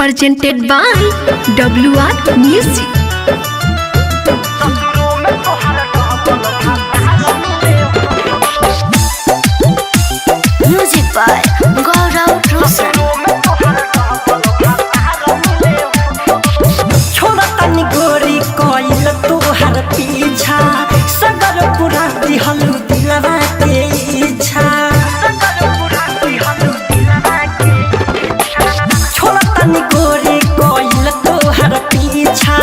presented by WR Music. Music by Gaurav Roshan. छोड़ा तनी गोरी कोइल तोहर पीछा सगर पूरा दिहलु दिलवा के इच्छा छोड़ा तनी गोरी कोइल तोहर पीछा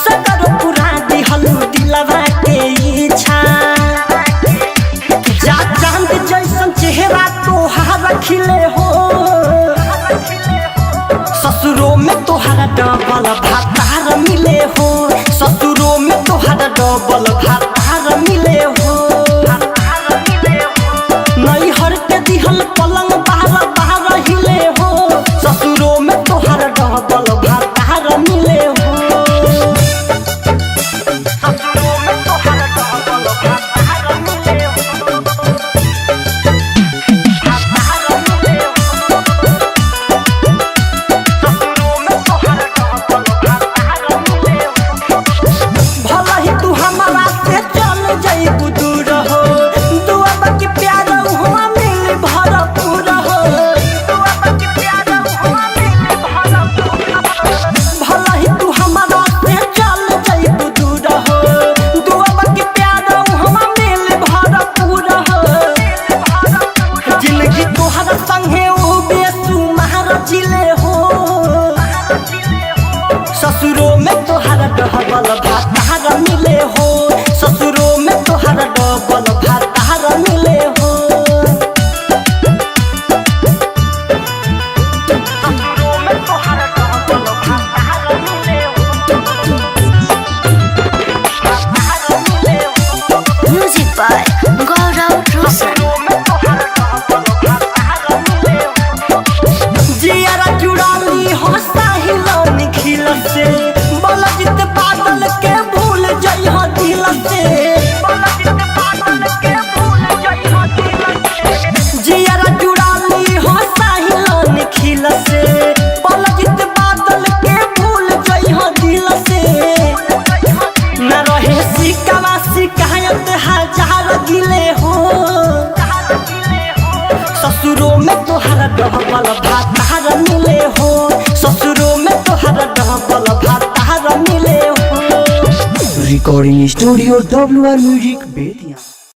सगर पूरा दिहलु दिलवा के इच्छा जा चांद जैसन चेहरा तोहर खिले हो ससुरों में तोहरा डबल भातार मिले हो ससुरों में तोहरा डबल भातार मिले हो नई हर के दिहल पलंग बाहर बाहर हिले हो ससुरों में तोहरा डबल भातार मिले हो ससुरों में तोहरा डबल भातार मिले हो भला ही तू हमारा से चल जाइबू दूर हो दुआ बाकी प्यार हुआ मिल भरपूर हो भला ही तू हमारा से चल जाइबू दूर हो दुआ बाकी प्यार हुआ मिल भरपूर हो जिंदगी तोहरा संगे ओ बेसुमार जिले हो ससुरों में तोहरा डबल भातार मिले हो ससुरों में तोहरा डबल भातार मिले हो ससुरों में तोहरा डबल भातार मिले हो भातार मिले हो Music by Gaurav Roshan. जियारा चुड़ाली हो साहिल निखिल से बलजित बादल के भूल जइह दिल से जियारा चुड़ाली हो साहिल निखिल से बलजित बादल के भूल जइह दिल से न रहे शिकवा शिकायत हजार गिले हो ससुरों में तोहरा डबल भातार मिले हो ससुरों में तोहरा डबल भातार मिले हो Recording Studio WR Music